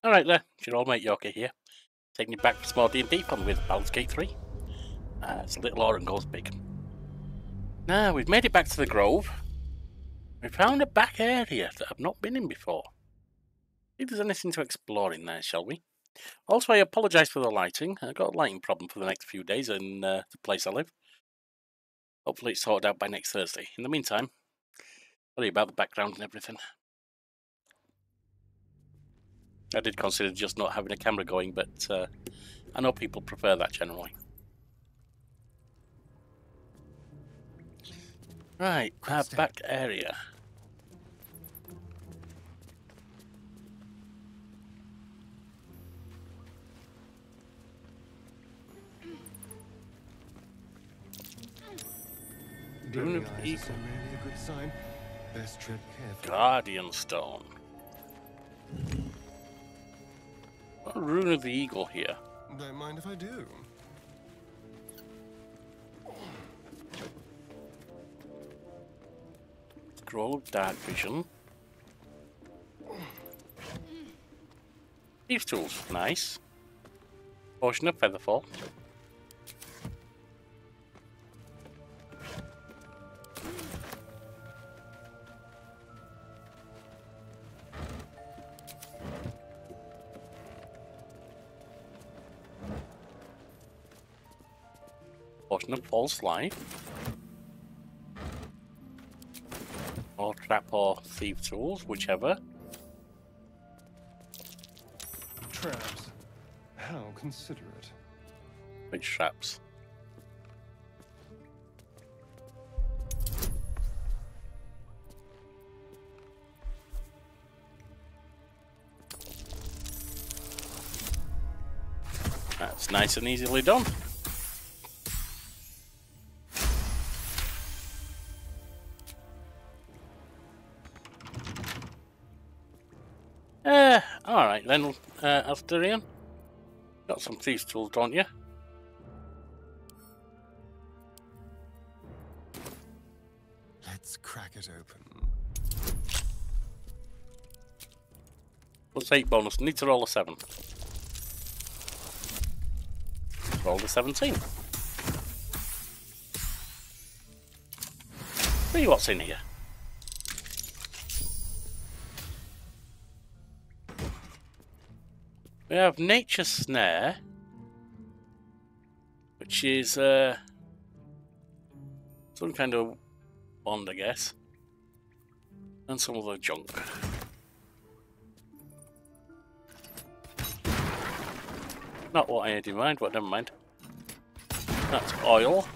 Alright there, it's your old mate Yorkie here, taking you back for some more D&D fun with Baldur's Gate 3. It's Little Oren goes big. Now, we've made it back to the Grove. We found a back area that I've not been in before. See if there's anything to explore in there, shall we? Also, I apologise for the lighting. I've got a lighting problem for the next few days in the place I live. Hopefully it's sorted out by next Thursday. In the meantime, sorry about the background and everything. I did consider just not having a camera going, but I know people prefer that generally. Right, our back area. Rune of the Eagle. Really a good sign. Best tread carefully. Guardian Stone. Got a Rune of the Eagle here. Don't mind if I do. Scroll of Dark Vision. Thieves' Tools, nice. Potion of Featherfall. Potion of False Life. Or Trap or Thief Tools, whichever. Traps. How considerate. Which traps? That's nice and easily done. Alright then, Asturian. Got some thieves' tools, don't you? Let's crack it open. Plus 8 bonus. Need to roll a 7. Roll a 17. See what's in here. We have Nature Snare, which is some kind of wand, I guess, and some other junk. Not what I had in mind, but never mind. That's oil.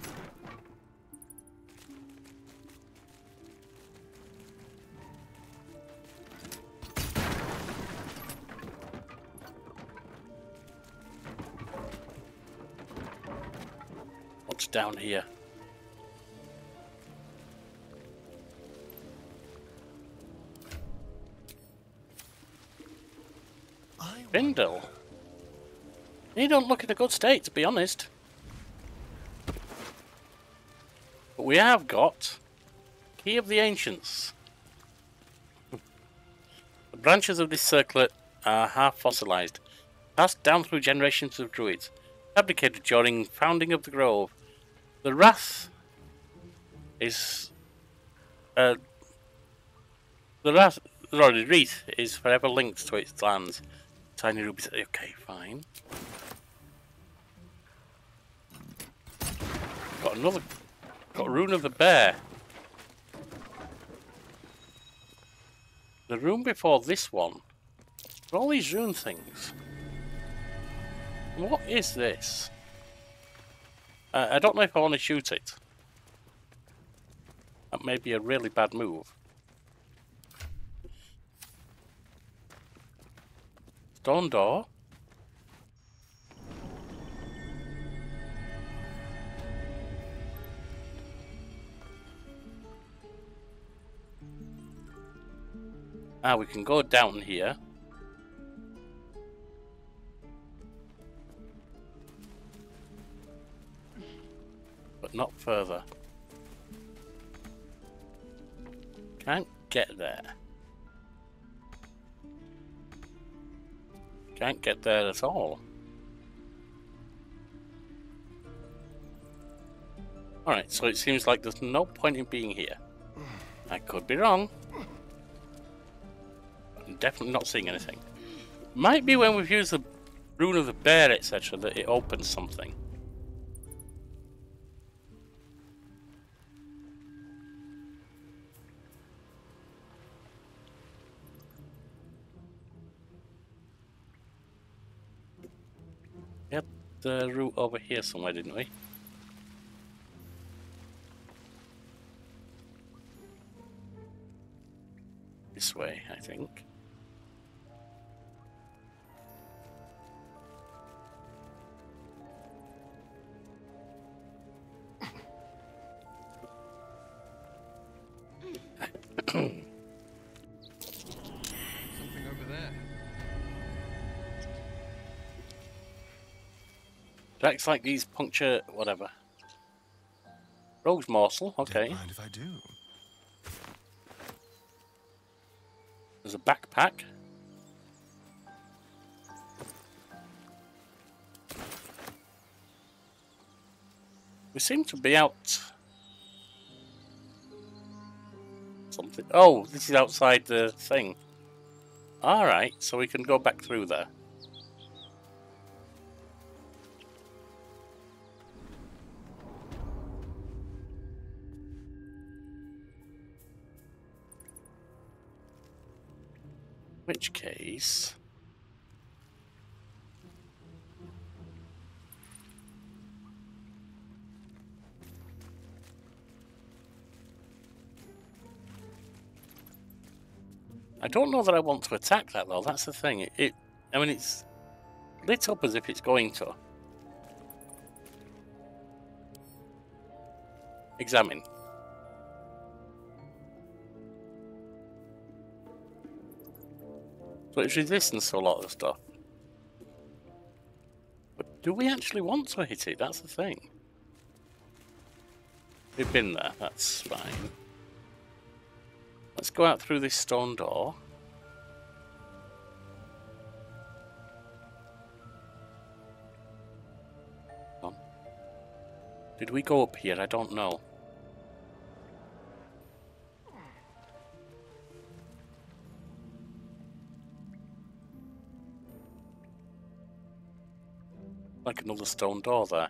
What's down here? Bindle. You don't look in a good state, to be honest. But we have got Key of the Ancients. The branches of this circlet are half fossilized, passed down through generations of druids, fabricated during founding of the Grove. The wrath is the wreath is forever linked to its lands. Tiny rubies. Okay, fine. Got Rune of the Bear. The room before this one. All these rune things. What is this? I don't know if I want to shoot it. That may be a really bad move. Stone door. We can go down here. But not further. Can't get there. Can't get there at all. Alright, so it seems like there's no point in being here. I could be wrong. I'm definitely not seeing anything. Might be when we've used the Rune of the Bear, etc., that it opens something. We had the route over here somewhere, didn't we? This way, I think. Something over there. Tracks like these puncture whatever. Rogue's morsel, okay. Don't mind if I do. There's a backpack. We seem to be out. Something. Oh, this is outside the thing. Alright, so we can go back through there. Which case... I don't know that I want to attack that though, that's the thing. I mean, it's lit up as if it's going to. Examine. So it's resistance to a lot of stuff. But do we actually want to hit it? That's the thing. We've been there, that's fine. Let's go out through this stone door. Come on. Did we go up here? I don't know. Like another stone door there.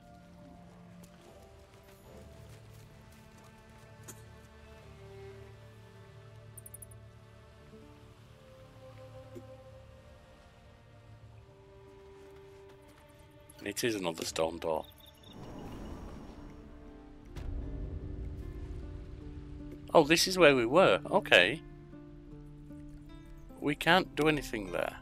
It is another stone door. Oh, this is where we were. Okay. We can't do anything there.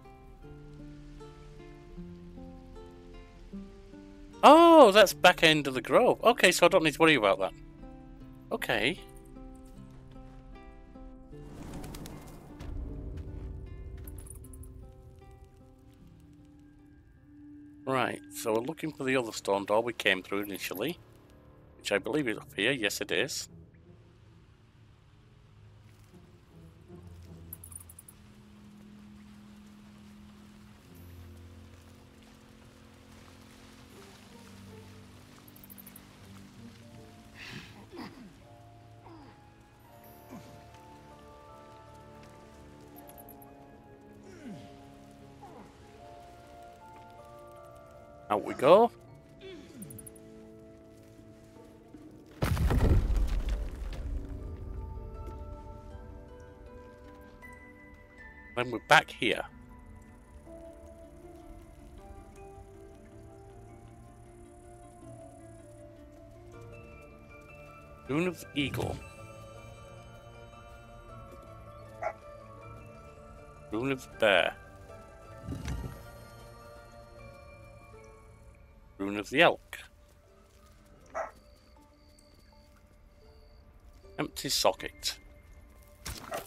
Oh, that's back end of the grove. Okay, so I don't need to worry about that. Okay. Right, so we're looking for the other stone door we came through initially, which I believe is up here. Yes, it is. Out we go. Then we're back here. Rune of the Eagle. Rune of the Bear. Rune of the Elk. Empty socket. What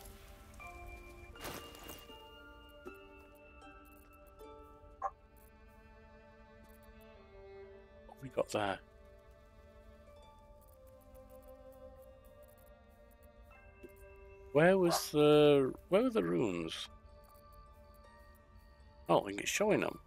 have we got there? Where were the runes? I don't think it's showing them.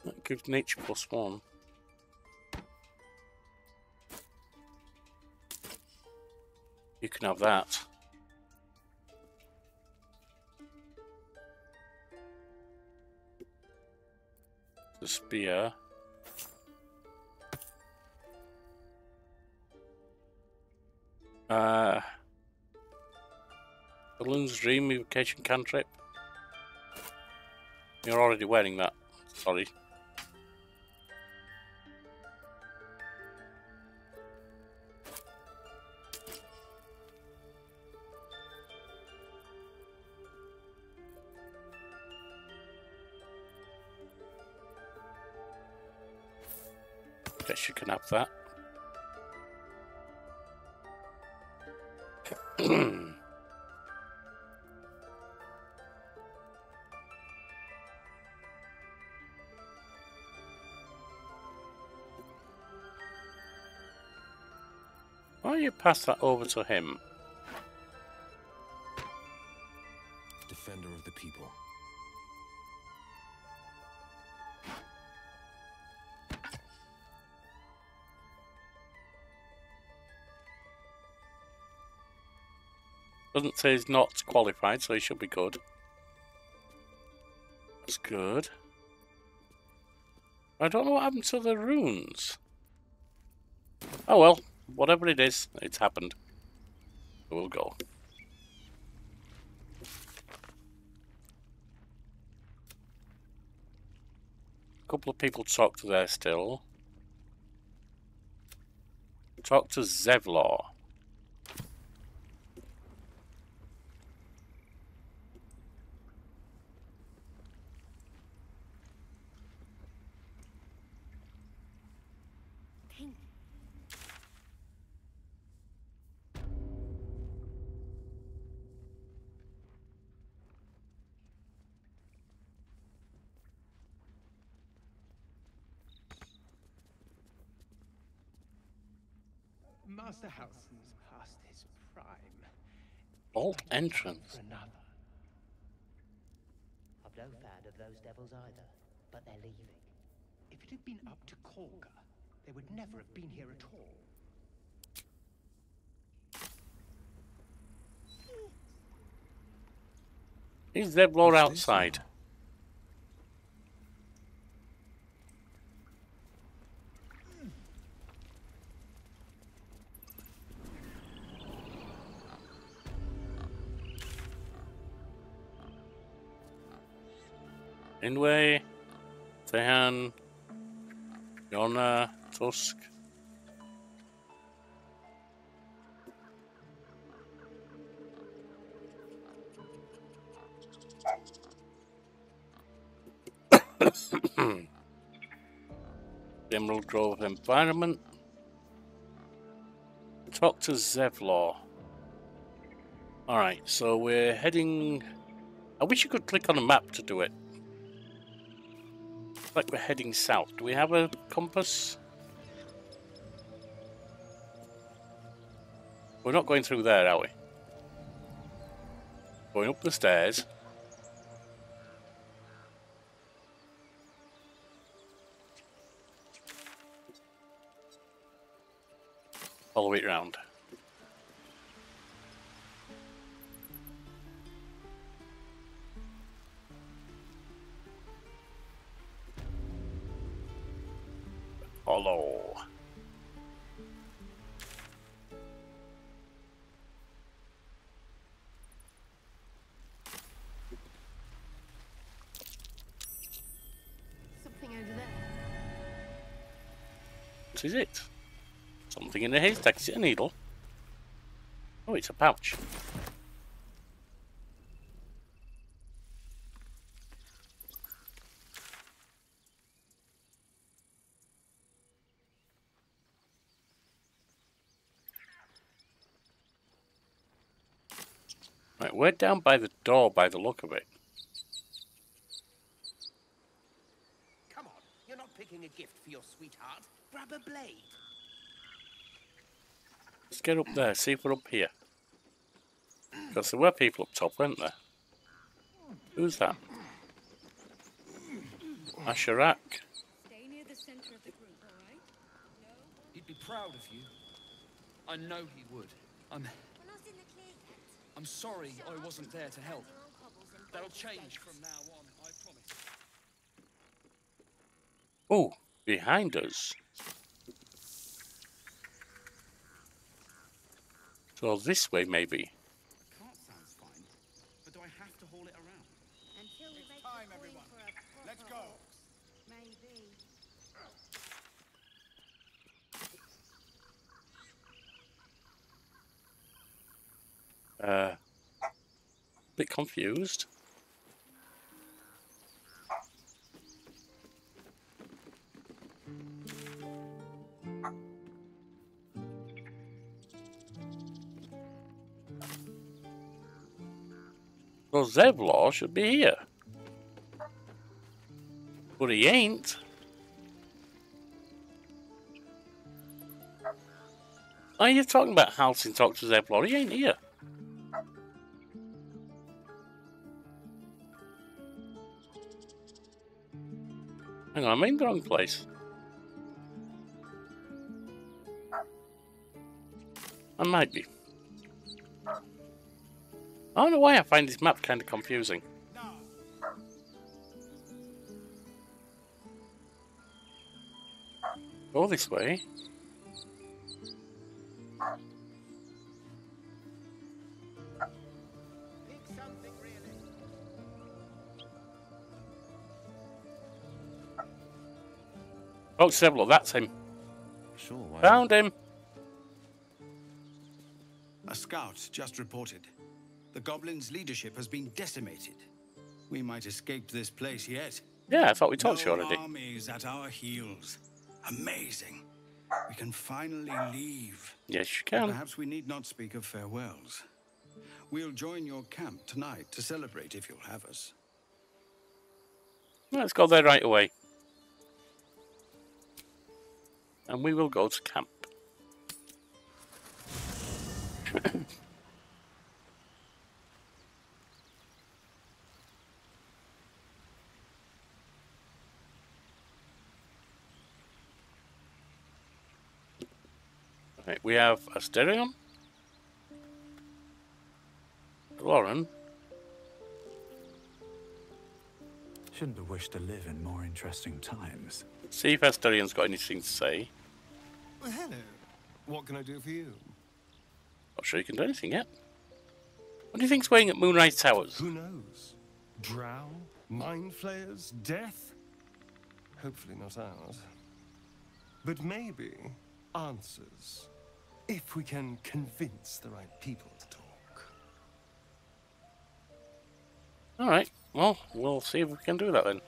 That gives nature +1. You can have that. The spear. Balloon's dream evocation cantrip. You're already wearing that. Sorry. Guess you can have that. Why don't you pass that over to him? Defender of the people. Doesn't say he's not qualified, so he should be good. That's good. I don't know what happened to the runes. Oh well, whatever it is, it's happened. We'll go. A couple of people talk to there still. Talk to Zevlor. Master Halsin's past his prime. Vault entrance. For another. I've no fan of those devils either, but they're leaving. If it had been up to Kolga, they would never have been here at all. Is Zevlor outside? Inway, Tehan, Yona, Tusk. Emerald Grove environment. Talk to Zevlor. Alright, so we're heading... I wish you could click on a map to do it. Like we're heading south. Do we have a compass? We're not going through there, are we? Going up the stairs. All the way around. Follow. Something over there. What is it? Something in the haystack. Is it a needle? Oh, it's a pouch. Right, we're down by the door by the look of it. Come on, you're not picking a gift for your sweetheart. Grab a blade. Let's get up there, see if we're up here. Because there were people up top, weren't there? Who's that? Asherak. Stay near the center of the group, all right? No? He'd be proud of you. I know he would. I'm sorry I wasn't there to help. That'll change from now on, I promise. Oh, behind us. So this way, maybe. Cart sounds fine, but do I have to haul it around? Until we make time, the everyone. for a Let's proper go. ox. Maybe. Bit confused. Well, Zevlor should be here. But he ain't. Are you talking about Halsin talk to Zevlor? He ain't here. Hang on, I'm in the wrong place. I might be. I don't know why I find this map kind of confusing. Go this way. Pick something really. Oh, Zevlor, that's him. Sure, why Found him. A scout just reported. The goblins' leadership has been decimated. We might escape this place yet. Yeah, I thought we talked to you already. Armies at our heels. Amazing. We can finally leave. Yes, you But can. perhaps we need not speak of farewells. We'll join your camp tonight to celebrate if you'll have us. Let's go there right away. And we will go to camp. Right, we have Asterion, Lauren. Shouldn't have wished to live in more interesting times. See if Asterion's got anything to say. Well, hello. What can I do for you? Not sure you can do anything yet. What do you think's waiting at Moonrise Towers? Who knows? Drow? Mind flayers? Death? Hopefully not ours. But maybe answers. If we can convince the right people to talk. Alright, well, we'll see if we can do that then.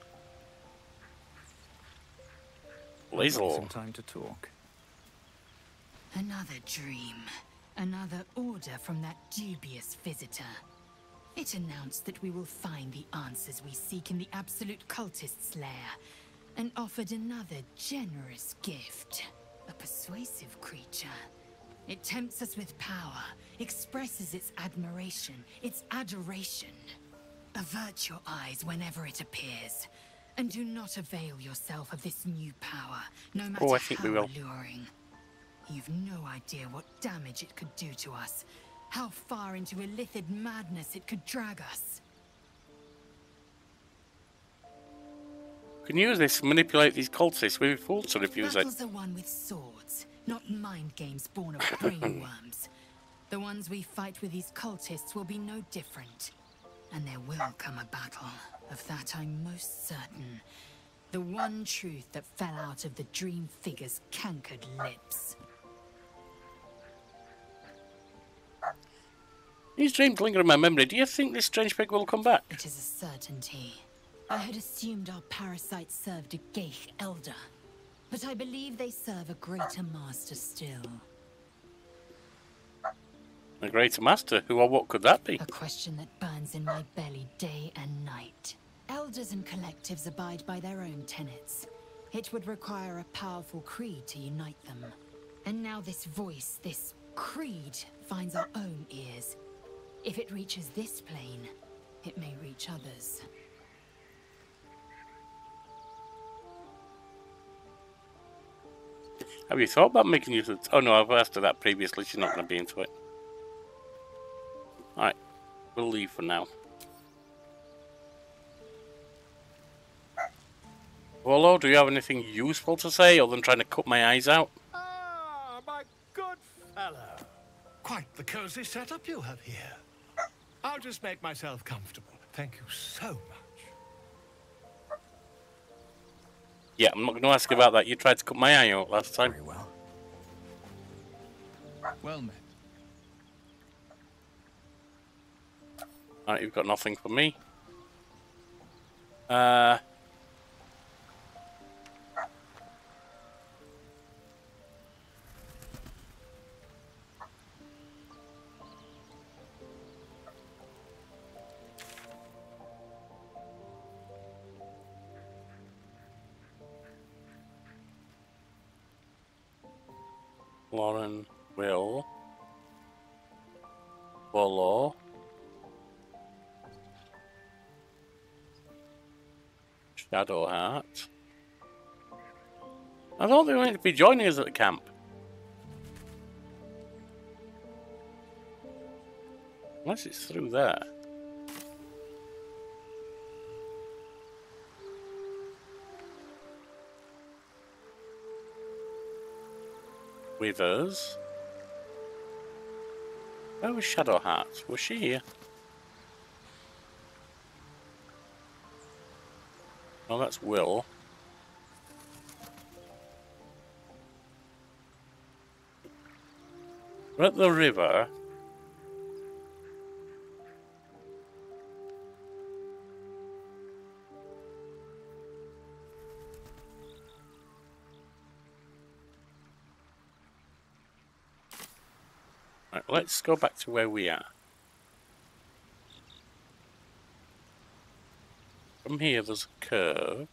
Got Lazel. some time to talk. Another dream. Another order from that dubious visitor. It announced that we will find the answers we seek in the Absolute Cultist's lair, and offered another generous gift. A persuasive creature. It tempts us with power, expresses its admiration, its adoration. Avert your eyes whenever it appears, and do not avail yourself of this new power, no matter I think how we will. alluring. You've no idea what damage it could do to us, how far into illithid madness it could drag us. We can use this to manipulate these cultists. We'd be fools to refuse it. Battles are won with swords, not mind games born of brainworms. The ones we fight with these cultists will be no different. And there will come a battle. Of that I'm most certain. The one truth that fell out of the dream figure's cankered lips. These dreams linger in my memory. Do you think this strange pig will come back? It is a certainty. I had assumed our parasites served a Geich elder, but I believe they serve a greater master still. A greater master? Who or what could that be? A question that burns in my belly day and night. Elders and collectives abide by their own tenets. It would require a powerful creed to unite them. And now this voice, this creed, finds our own ears. If it reaches this plane, it may reach others. Have you thought about making use of... Oh no, I've asked her that previously. She's not going to be into it. Alright, we'll leave for now. Volo, do you have anything useful to say other than trying to cut my eyes out? Ah, my good fellow. Quite the cozy setup you have here. I'll just make myself comfortable. Thank you so much. Yeah, I'm not going to ask about that. You tried to cut my eye out last time. Very well. Well met. Alright, you've got nothing for me. Lauren, Will, Volo, Shadowheart. I thought they were going to be joining us at the camp. Unless it's through there. With us. Where was Shadowheart? Was she here? Oh, that's Will. We're at the river. Right, let's go back to where we are. From here there's a curve.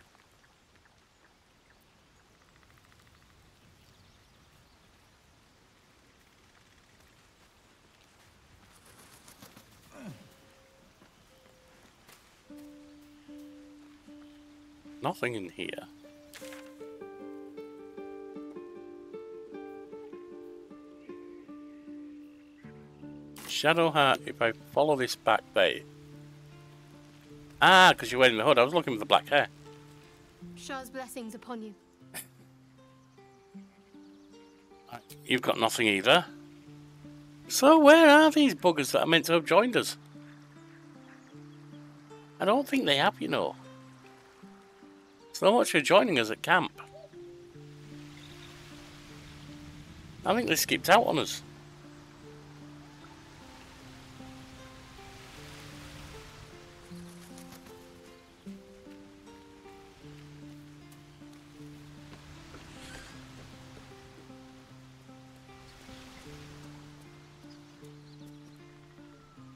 Nothing in here. Shadowheart, if I follow this back there. Ah, because you're wearing the hood. I was looking for the black hair. Shah's blessings upon you. You've got nothing either. So where are these buggers that are meant to have joined us? I don't think they have, you know. So much for joining us at camp. I think they skipped out on us.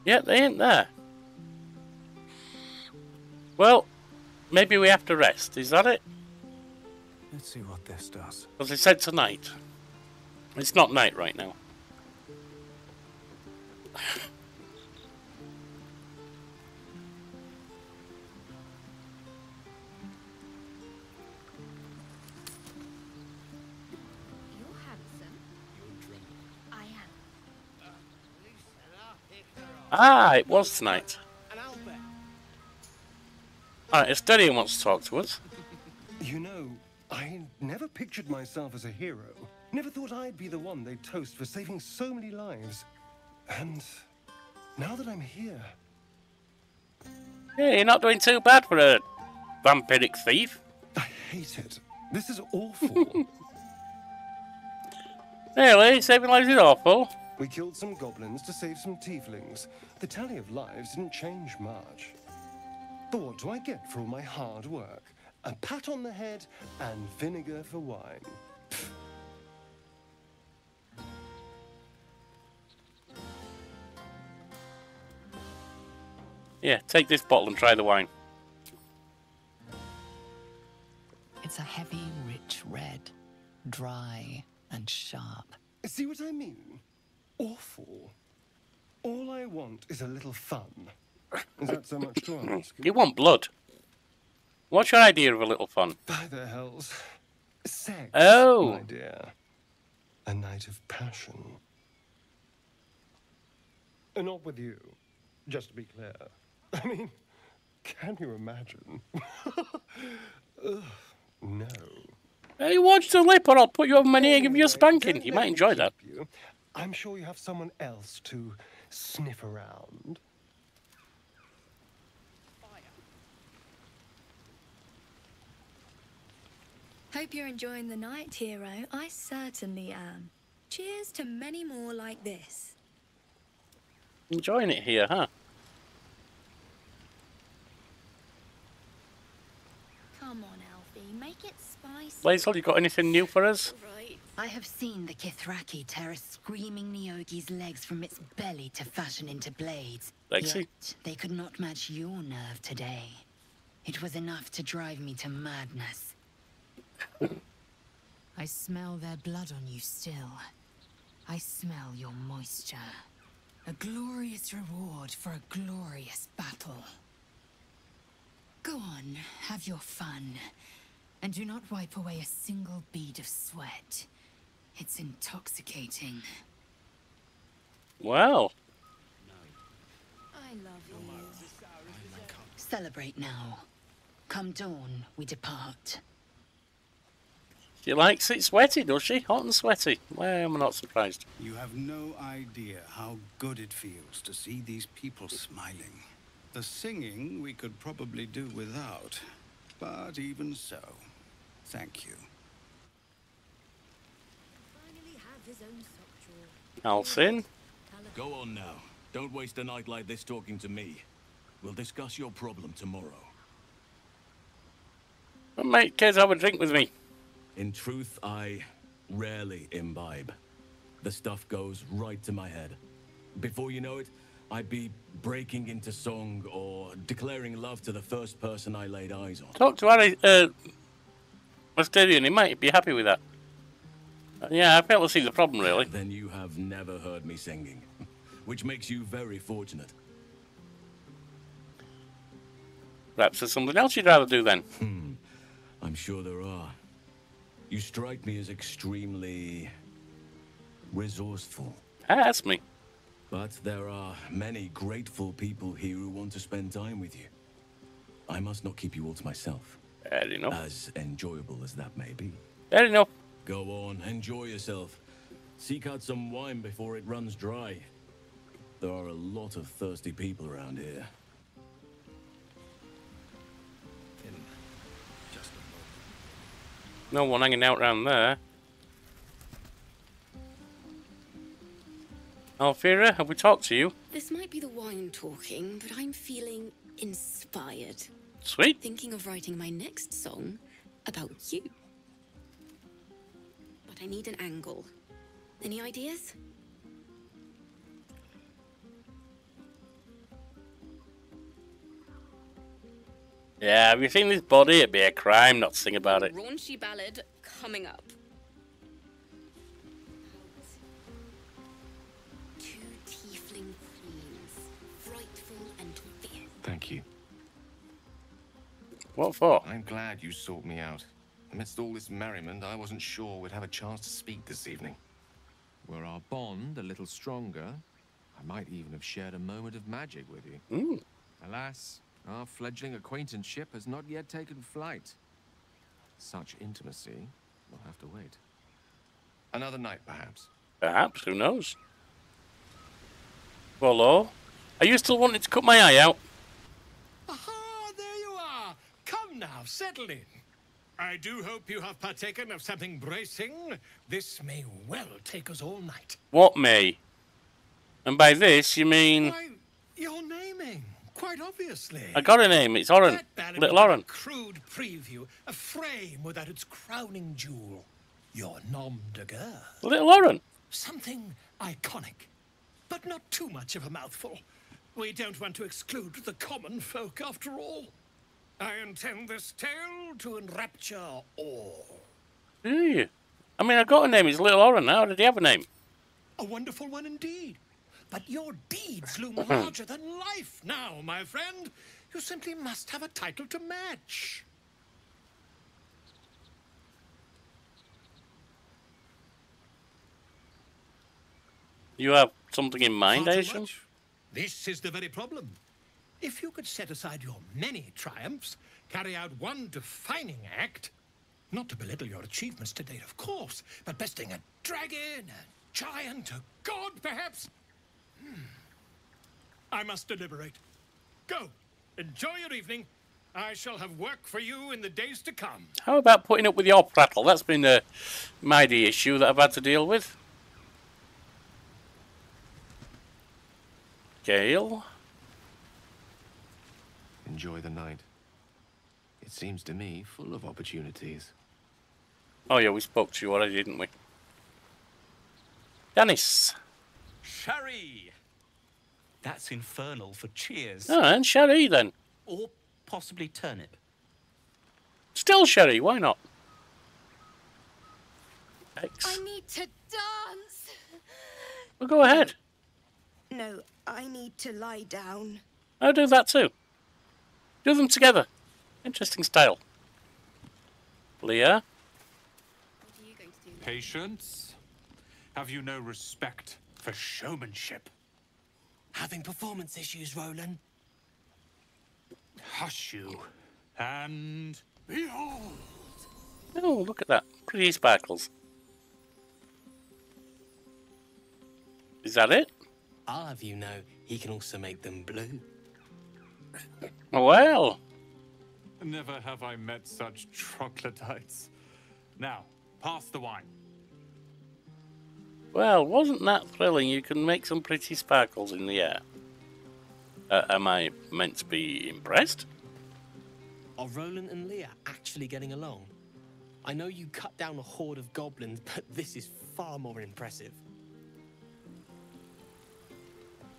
Yeah, they ain't there. Well, maybe we have to rest. Is that it? Let's see what this does. Because they said tonight. It's not night right now. You're handsome. I am. Ah, it was tonight. Alright, Estelian wants to talk to us. You know, I never pictured myself as a hero. Never thought I'd be the one they'd toast for saving so many lives. And now that I'm here... Yeah, you're not doing too bad for a vampiric thief. I hate it. This is awful. Really? Saving lives is awful. We killed some goblins to save some tieflings. The tally of lives didn't change much. But what do I get for all my hard work? A pat on the head and vinegar for wine. Pfft. Yeah, take this bottle and try the wine. It's a heavy, rich red, dry and sharp. See what I mean? Awful. All I want is a little fun. Is that so much to ask? You want blood. What's your idea of a little fun? By the hells. Sex, Oh. my dear. A night of passion. And not with you, just to be clear. I mean, can you imagine? Ugh, no. Hey, watch the lip or I'll put you over my knee and give you a spanking. You might enjoy that. I'm sure you have someone else to sniff around. Hope you're enjoying the night, hero. I certainly am. Cheers to many more like this. Enjoying it here, huh? Come on, Alfie, make it spicy. Blazel, you got anything new for us? I have seen the Kithraki tear a screaming Neogi's legs from its belly to fashion into blades. Lexi? Yet they could not match your nerve today. It was enough to drive me to madness. I smell their blood on you still. I smell your moisture. A glorious reward for a glorious battle. Go on, have your fun. And do not wipe away a single bead of sweat. It's intoxicating. Well. I love you. Celebrate now. Come dawn, we depart. She likes it sweaty, does she? Hot and sweaty. Well, I'm not surprised. You have no idea how good it feels to see these people smiling. The singing we could probably do without, but even so, thank you. Alcin? Go on now. Don't waste a night like this talking to me. We'll discuss your problem tomorrow. Well, mate, cares have a drink with me. In truth, I rarely imbibe. The stuff goes right to my head. Before you know it, I'd be breaking into song or declaring love to the first person I laid eyes on. Talk to Harry, Asterion, he might be happy with that. Yeah, I fail to see the problem, really. Then you have never heard me singing, which makes you very fortunate. Perhaps there's something else you'd rather do then. I'm sure there are. You strike me as extremely resourceful. Ask me. But there are many grateful people here who want to spend time with you. I must not keep you all to myself. Fair enough. As enjoyable as that may be. Fair enough. Go on, enjoy yourself. Seek out some wine before it runs dry. There are a lot of thirsty people around here. No one hanging out around there. Alfira, have we talked to you? This might be the wine talking, but I'm feeling inspired. Sweet. Thinking of writing my next song about you. But I need an angle. Any ideas? Yeah, have you seen this body? It'd be a crime not to sing about it. Raunchy ballad coming up. Two tiefling queens, frightful and fierce. Thank you. What for? I'm glad you sought me out. Amidst all this merriment, I wasn't sure we'd have a chance to speak this evening. Were our bond a little stronger, I might even have shared a moment of magic with you. Alas, our fledgling acquaintanceship has not yet taken flight. Such intimacy will have to wait. Another night, perhaps. Perhaps, who knows? Hello? Are you still wanting to cut my eye out? Aha, there you are. Come now, settle in. I do hope you have partaken of something bracing. This may well take us all night. What may? And by this, you mean... Why, you're naming, quite obviously. I got a name, it's Oren. That ballad Little was Oren. a crude preview, a frame without its crowning jewel. Your nom de guerre. Little Oren. Something iconic, but not too much of a mouthful. We don't want to exclude the common folk, after all. I intend this tale to enrapture all. Do you? I mean, I got a name. He's Little Oren now. Did he have a name? A wonderful one indeed. But your deeds loom larger than life now, my friend. You simply must have a title to match. You have something in mind, I assume? This is the very problem. If you could set aside your many triumphs, carry out one defining act, not to belittle your achievements to date, of course, but besting a dragon, a giant, a god, perhaps. I must deliberate. Go. Enjoy your evening. I shall have work for you in the days to come. How about putting up with your prattle? That's been a mighty issue that I've had to deal with. Gale. Enjoy the night. It seems to me full of opportunities. Oh yeah, we spoke to you already, didn't we? Dennis. Sherry! That's infernal for cheers. Oh, and sherry then. Or possibly turnip. Still sherry, why not? X. I need to dance. Well, go ahead. No, I need to lie down. I'll do that too. Do them together. Interesting style. Leah. Patience. Have you no respect for showmanship? Having performance issues, Roland. Hush you. And behold. Oh, look at that. Pretty sparkles. Is that it? I'll have you know, he can also make them blue. Well. Never have I met such troglodytes. Now, pass the wine. Well, wasn't that thrilling? You can make some pretty sparkles in the air. Am I meant to be impressed? Are Roland and Leah actually getting along? I know you cut down a horde of goblins, but this is far more impressive.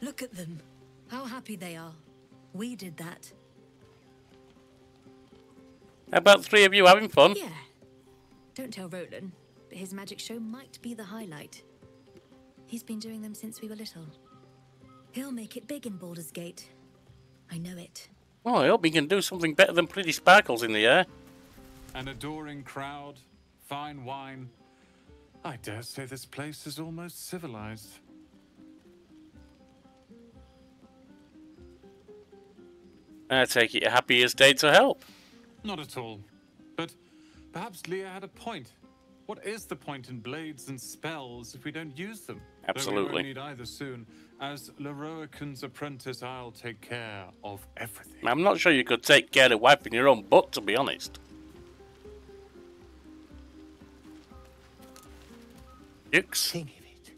Look at them. How happy they are. We did that. How about three of you having fun? Yeah. Don't tell Roland, but his magic show might be the highlight. He's been doing them since we were little. He'll make it big in Baldur's Gate. I know it. Well, I hope he can do something better than pretty sparkles in the air. An adoring crowd, fine wine. I dare say this place is almost civilized. I take it you're happy you stayed to help. Not at all. But perhaps Leah had a point. What is the point in blades and spells if we don't use them? Absolutely. Though we won't need either soon. As Leroican's apprentice, I'll take care of everything. I'm not sure you could take care of wiping your own butt, to be honest. Dukes? Think of it.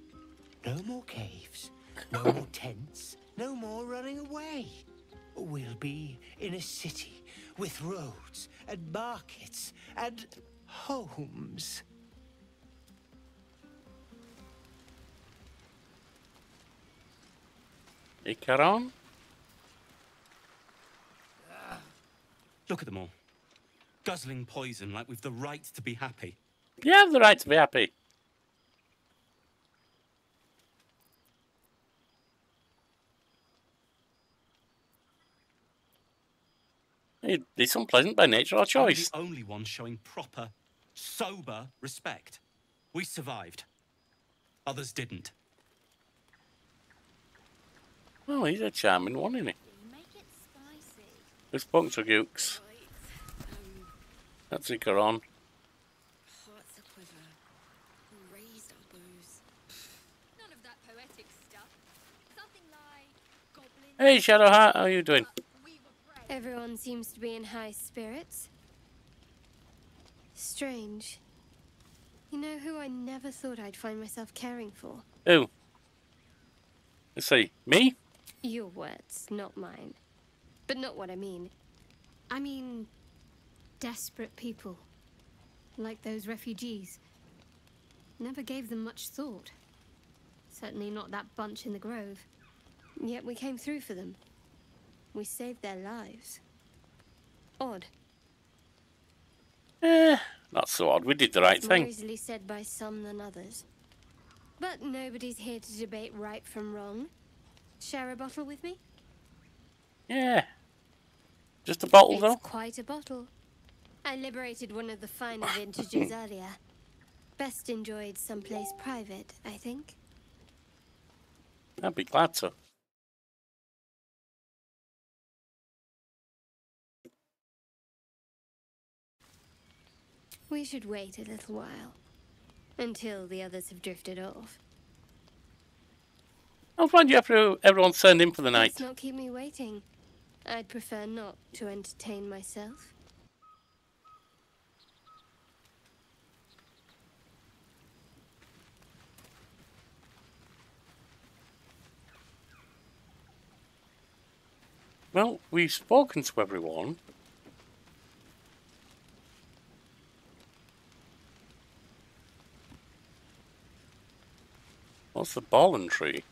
No more caves, no more tents, no more running away. We'll be in a city with roads and markets and homes. Icaron? Look at them all. Guzzling poison like we've the right to be happy. You have the right to be happy. It's unpleasant by nature or choice. I'm the only one showing proper, sober respect. We survived. Others didn't. Well, he's a charming one, isn't he? We've spoken to Dukes. That's Icaron. Hearts a quiver. Raised our bows. None of that poetic stuff. Something like goblins. Hey, Shadowheart, how are you doing? Everyone seems to be in high spirits. Strange. You know who I never thought I'd find myself caring for? Who? Let's see. Me? Your words, not mine. But not what I mean. I mean, desperate people. Like those refugees. Never gave them much thought. Certainly not that bunch in the grove. Yet we came through for them. We saved their lives. Odd. Not so odd. We did the right More thing. easily said by some than others. But nobody's here to debate right from wrong. Share a bottle with me? Yeah. Just a bottle, It's though? quite a bottle. I liberated one of the finer vintages earlier. Best enjoyed someplace private, I think. I'd be glad to. We should wait a little while. Until the others have drifted off. I'll find you after everyone's turned in for the night. Let's not keep me waiting. I'd prefer not to entertain myself. Well, we've spoken to everyone. What's the Fallen Tree?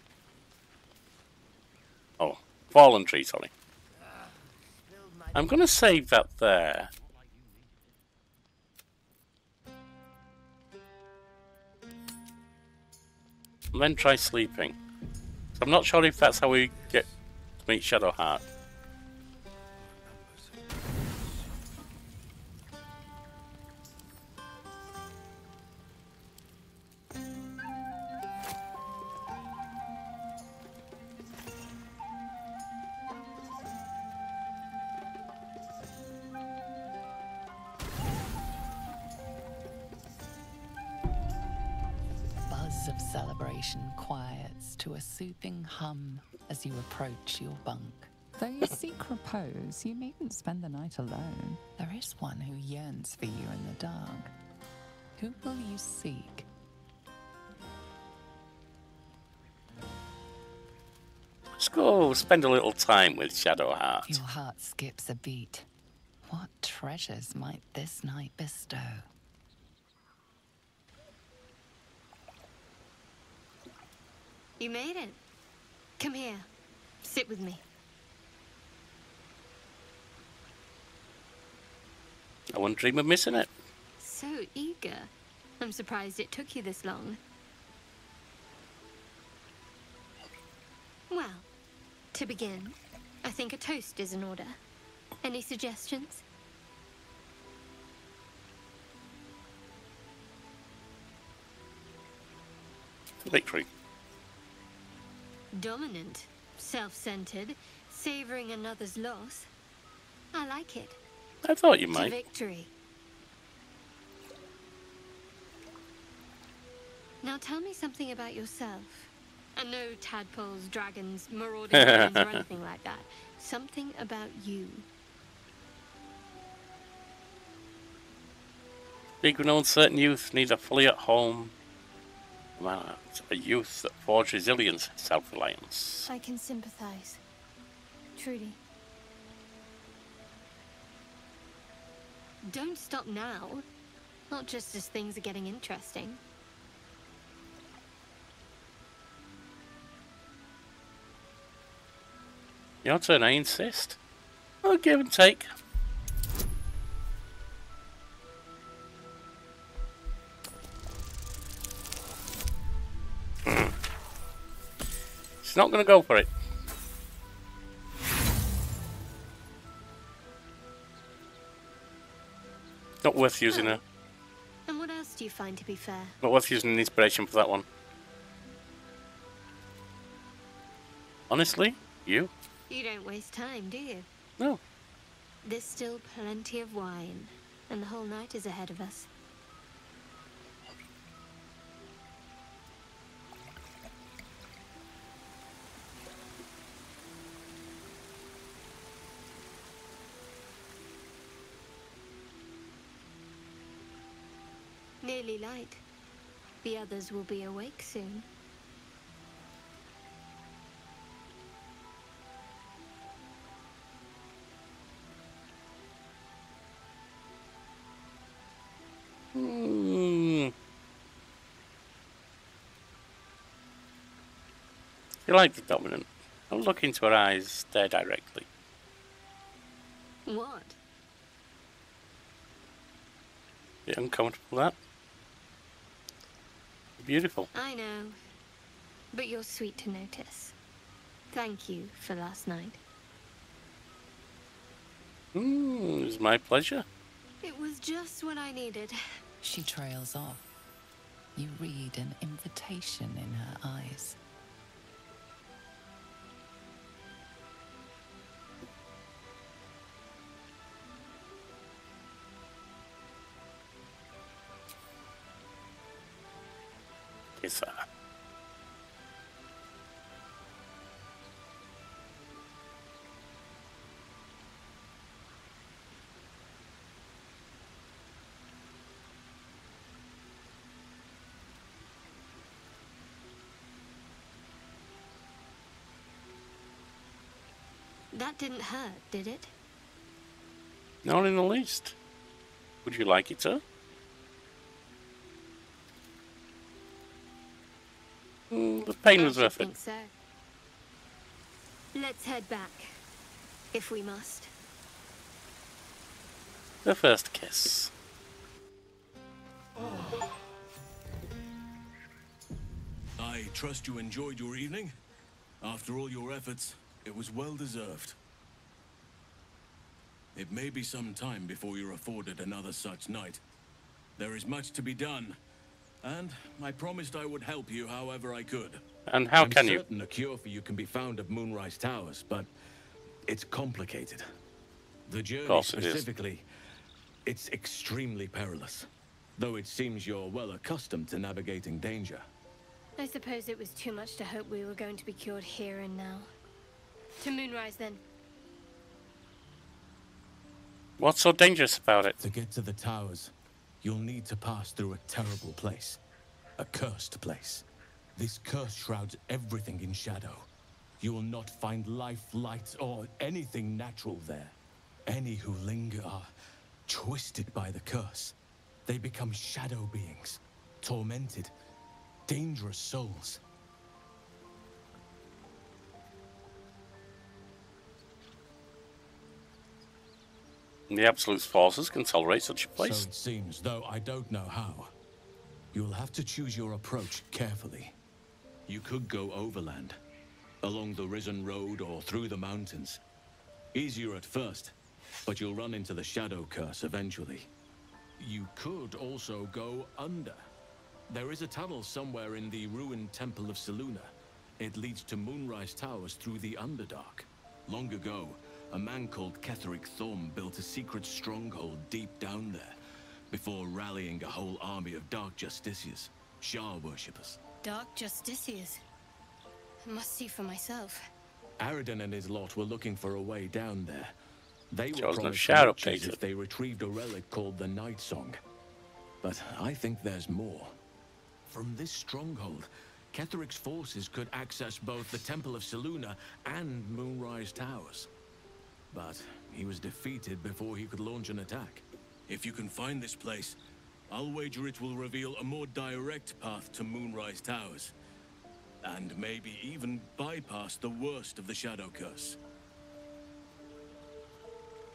Oh, Fallen Tree, sorry. I'm going to save that there. And then try sleeping. So I'm not sure if that's how we get to meet Shadowheart. Buzz of celebration quiets to a soothing hum as you approach your bunk. Though you seek repose, you needn't spend the night alone. There is one who yearns for you in the dark. Who will you seek? Let's go spend a little time with Shadowheart. Your heart skips a beat. What treasures might this night bestow? You made it. Come here. Sit with me. I wouldn't dream of missing it. So eager. I'm surprised it took you this long. Well, to begin, I think a toast is in order. Any suggestions? Victory. Dominant, self-centered, savoring another's loss. I like it. I thought you To might. victory. Now tell me something about yourself. And no tadpoles, dragons, marauding dragons, or anything like that. Something about you. Big and uncertain youth neither fully at home. Well, it's a youth that forged resilience and self-reliance. I can sympathize. Truly. Don't stop now. Not just as things are getting interesting. Your turn, I insist. Oh, give and take. She's not going to go for it. Not worth using her. And what else do you find to be fair? Not worth using an inspiration for that one. Honestly, you? You don't waste time, do you? No. There's still plenty of wine, and the whole night is ahead of us. Nearly light. The others will be awake soon. You like the dominant. Don't look into her eyes, stare directly. What? Bit uncomfortable, that. Beautiful. I know. But you're sweet to notice. Thank you for last night. It was my pleasure. It was just what I needed. She trails off. You read an invitation in her eyes. Kiss her. That didn't hurt, did it? Not in the least. Would you like it to? The pain was worth it. I think so. Let's head back, if we must. The first kiss. I trust you enjoyed your evening. After all your efforts, it was well deserved. It may be some time before you're afforded another such night. There is much to be done, and I promised I would help you however I could. And how can you? I'm certain a cure for you can be found at Moonrise Towers, but it's complicated. The journey specifically, it's extremely perilous. Though it seems you're well accustomed to navigating danger. I suppose it was too much to hope we were going to be cured here and now. To Moonrise, then. What's so dangerous about it? To get to the towers, you'll need to pass through a terrible place. A cursed place. This curse shrouds everything in shadow. You will not find life, light, or anything natural there. Any who linger are twisted by the curse. They become shadow beings, tormented, dangerous souls. The Absolute's forces can tolerate such a place. So it seems, though I don't know how. You'll have to choose your approach carefully. You could go overland, along the Risen Road or through the mountains. Easier at first, but you'll run into the Shadow Curse eventually. You could also go under. There is a tunnel somewhere in the ruined Temple of Selûne. It leads to Moonrise Towers through the Underdark. Long ago, a man called Ketheric Thorm built a secret stronghold deep down there, before rallying a whole army of Dark Justiciars, Shah worshippers. Dark Justiciars. I must see for myself. Aradin and his lot were looking for a way down there. They were Chosen promised shadow riches painted. if they retrieved a relic called the Night Song. But I think there's more. From this stronghold, Ketheric's forces could access both the Temple of Selûne and Moonrise Towers. But he was defeated before he could launch an attack. If you can find this place, I'll wager it will reveal a more direct path to Moonrise Towers. And maybe even bypass the worst of the Shadow Curse.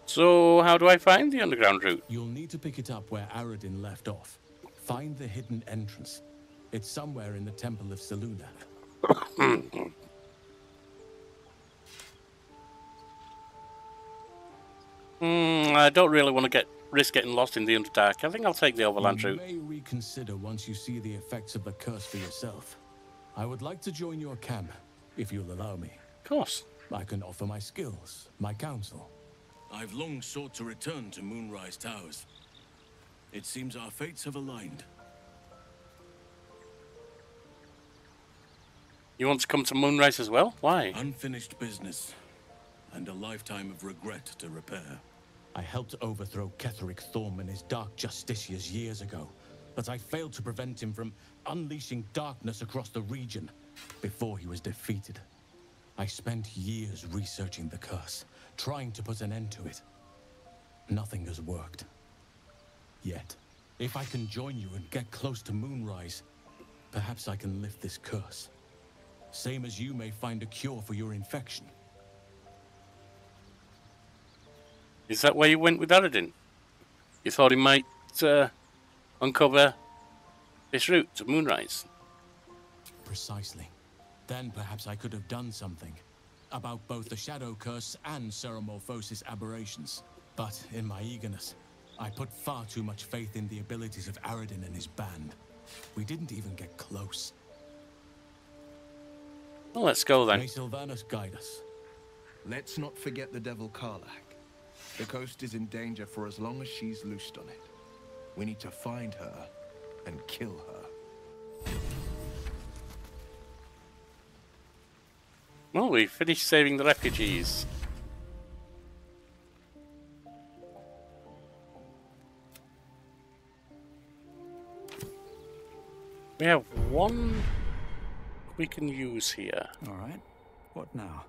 So, how do I find the underground route? You'll need to pick it up where Aradin left off. Find the hidden entrance. It's somewhere in the Temple of Selûne. I don't really want to risk getting lost in the Underdark. I think I'll take the overland route. You may reconsider once you see the effects of the curse for yourself. I would like to join your camp, if you'll allow me. Of course. I can offer my skills, my counsel. I've long sought to return to Moonrise Towers. It seems our fates have aligned. You want to come to Moonrise as well? Why? Unfinished business, and a lifetime of regret to repair. I helped overthrow Ketheric Thorm and his Dark Justiciars years ago, but I failed to prevent him from unleashing darkness across the region before he was defeated. I spent years researching the curse, trying to put an end to it. Nothing has worked. Yet, if I can join you and get close to Moonrise, perhaps I can lift this curse. Same as you may find a cure for your infection. Is that where you went with Aradin? You thought he might uncover this route to Moonrise? Precisely. Then perhaps I could have done something about both the Shadow Curse and Ceramorphosis aberrations. But in my eagerness, I put far too much faith in the abilities of Aradin and his band. We didn't even get close. Well, let's go then. May Sylvanas guide us. Let's not forget the Devil Karlach. The coast is in danger for as long as she's loosed on it. We need to find her and kill her. Well, we finished saving the refugees. We have one we can use here. All right. What now?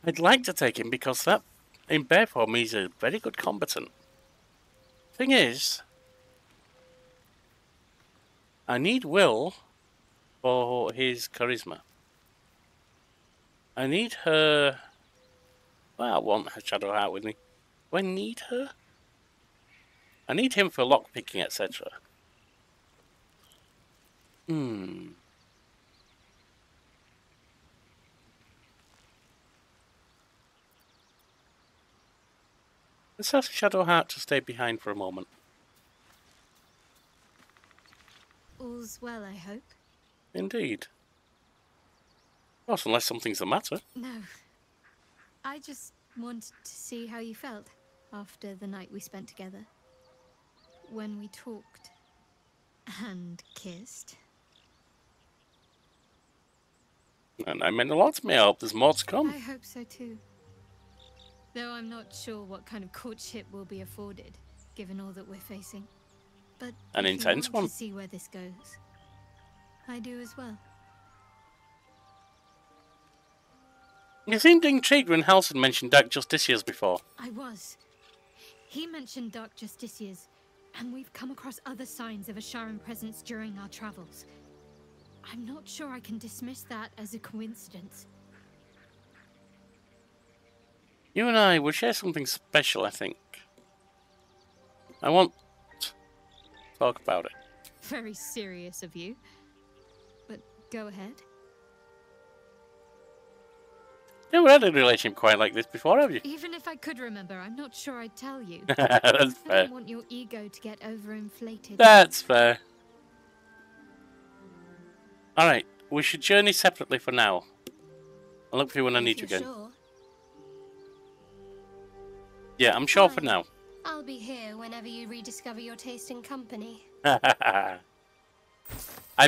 I'd like to take him because that, in bear form, he's a very good combatant. Thing is, I need Will for his charisma. I need her. Well, I want her Shadowheart with me. Do I need her? I need him for lockpicking, etc. Let's ask Shadowheart to stay behind for a moment. All's well, I hope. Indeed. Well, unless something's the matter. No. I just wanted to see how you felt after the night we spent together. When we talked and kissed. And I meant a lot to me. I hope there's more to come. I hope so too. Though I'm not sure what kind of courtship will be afforded, given all that we're facing. But An if intense you want one. to see where this goes, I do as well. You seemed intrigued when Halsin mentioned Dark Justiciars before. I was. He mentioned Dark Justiciars, and we've come across other signs of a Sharan presence during our travels. I'm not sure I can dismiss that as a coincidence. You and I will share something special, I think. I want to talk about it. Very serious of you. But go ahead. You never had a relationship quite like this before, have you? Even if I could remember, I'm not sure I'd tell you. That's I fair. don't want your ego to get overinflated. That's fair. Alright, we should journey separately for now. I'll look for you when I need you again. Sure. Yeah, I'm sure for now. I'll be here whenever you rediscover your taste in company. I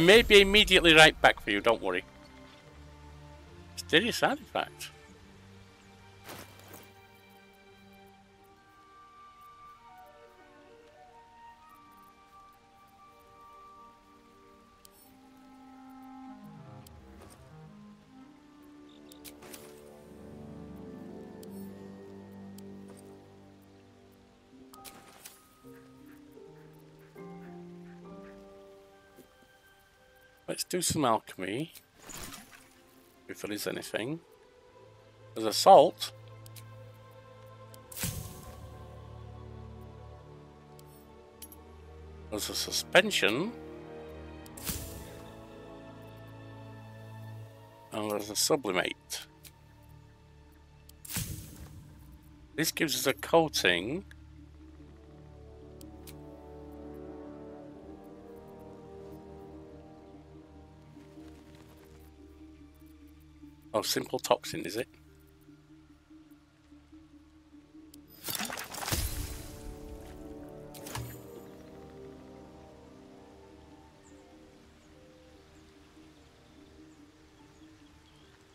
may be immediately right back for you, don't worry. Mysterious artifact. Let's do some alchemy. If there is anything. There's a salt. There's a suspension. And there's a sublimate. This gives us a coating. Oh, simple toxin, is it?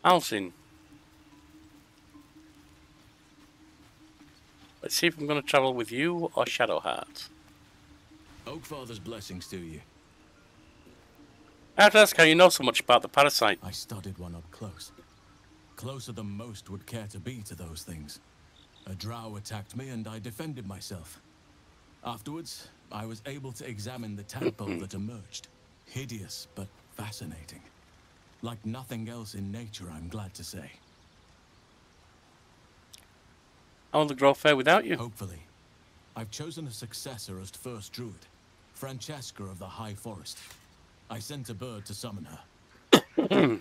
Halsin. Let's see if I'm going to travel with you or Shadowheart. Oakfather's blessings to you. I have to ask how you know so much about the parasite. I studied one up close. Closer than most would care to be to those things. A drow attacked me and I defended myself. Afterwards, I was able to examine the tadpole that emerged. Hideous, but fascinating. Like nothing else in nature, I'm glad to say. How will the grove fare without you? Hopefully. I've chosen a successor as first druid, Francesca of the High Forest. I sent a bird to summon her.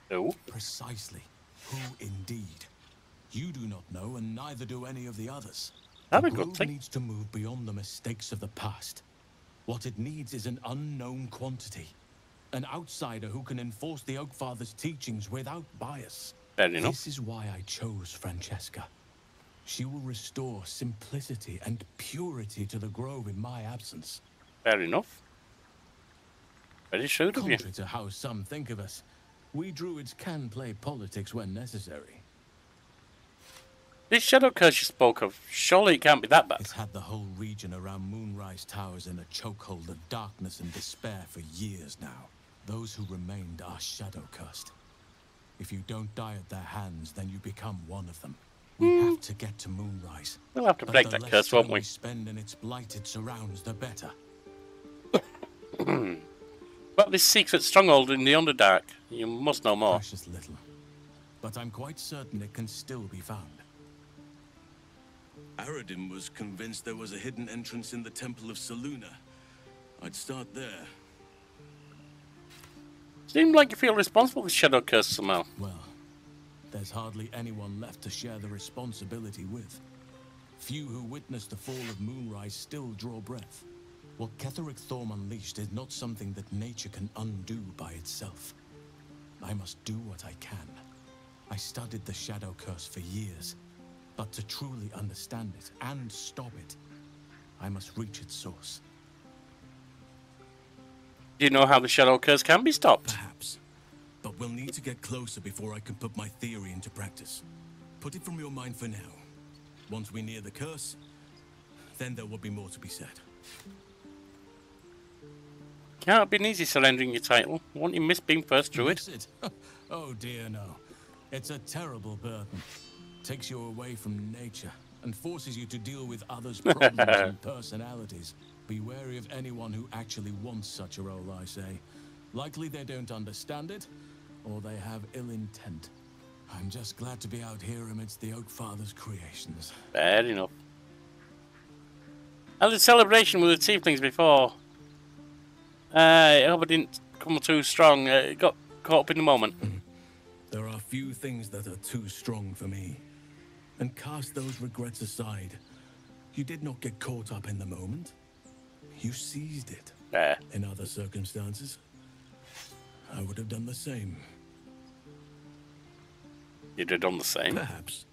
Who? Precisely. Who indeed? You do not know, and neither do any of the others. That'd The be good grove thing. needs to move beyond the mistakes of the past. What it needs is an unknown quantity. An outsider who can enforce the Oakfather's teachings without bias. Fair enough. This is why I chose Francesca. She will restore simplicity and purity to the grove in my absence. Fair enough. Very shrewd of you. Contrary to how some think of us, we druids can play politics when necessary. This shadow curse you spoke of, surely it can't be that bad. It's had the whole region around Moonrise Towers in a chokehold of darkness and despair for years now. Those who remained are shadow cursed. If you don't die at their hands, then you become one of them. We have to get to Moonrise. We'll have to But break the that less curse, won't time we? Spend in its blighted surrounds, the better. But this secret stronghold in the Underdark, you must know more. Precious little. But I'm quite certain it can still be found. Aradin was convinced there was a hidden entrance in the Temple of Selûne. I'd start there. Seems like you feel responsible for the shadow curse somehow. Well, there's hardly anyone left to share the responsibility with. Few who witnessed the fall of Moonrise still draw breath. What Ketheric Thorm unleashed is not something that nature can undo by itself. I must do what I can. I studied the shadow curse for years, but to truly understand it and stop it, I must reach its source. Do you know how the shadow curse can be stopped? Perhaps. But we'll need to get closer before I can put my theory into practice. Put it from your mind for now. Once we near the curse, then there will be more to be said. Can't have been easy surrendering your title. Won't you miss being first druid? Miss it? Oh dear, no. It's a terrible burden. Takes you away from nature and forces you to deal with others' problems and personalities. Be wary of anyone who actually wants such a role, I say. Likely they don't understand it, or they have ill intent. I'm just glad to be out here amidst the Oakfather's creations. Fair enough. How's the celebration with the tieflings before? I hope I didn't come too strong. Got caught up in the moment. There are few things that are too strong for me. And cast those regrets aside. You did not get caught up in the moment. You seized it. In other circumstances, I would have done the same. You'd have done the same? Perhaps.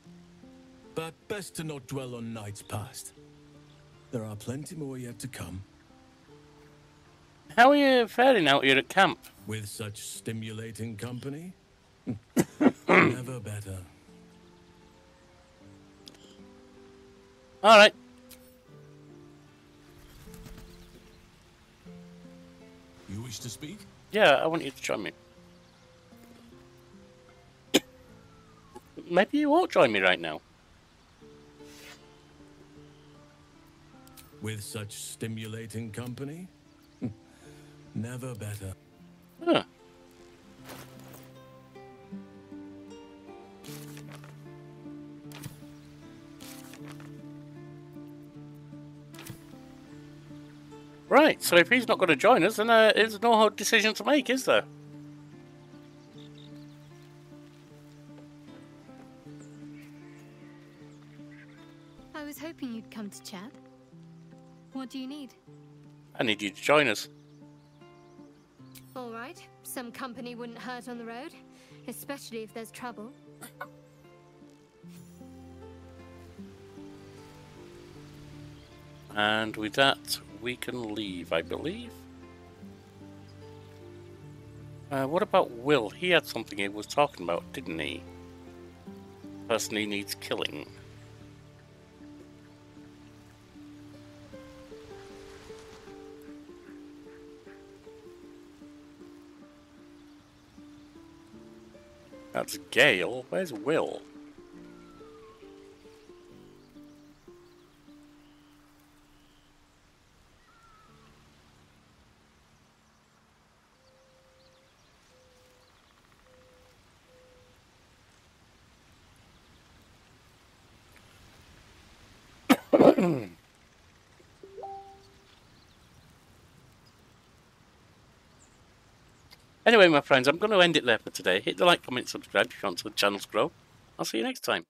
But best to not dwell on nights past. There are plenty more yet to come. How are you faring out here at camp? With such stimulating company? Never better. Alright. You wish to speak? Yeah, I want you to join me. Maybe you won't join me right now. With such stimulating company? Never better. Huh. Right, so if he's not going to join us, then there's no decision to make, is there? I was hoping you'd come to chat. What do you need? I need you to join us. All right, some company wouldn't hurt on the road, especially if there's trouble. And with that, we can leave, I believe. What about Will? He had something he was talking about, didn't he? Person he needs killing. That's Gale. Where's Will? Anyway, my friends, I'm going to end it there for today. Hit the like, comment, subscribe if you want to the channel's grow. I'll see you next time.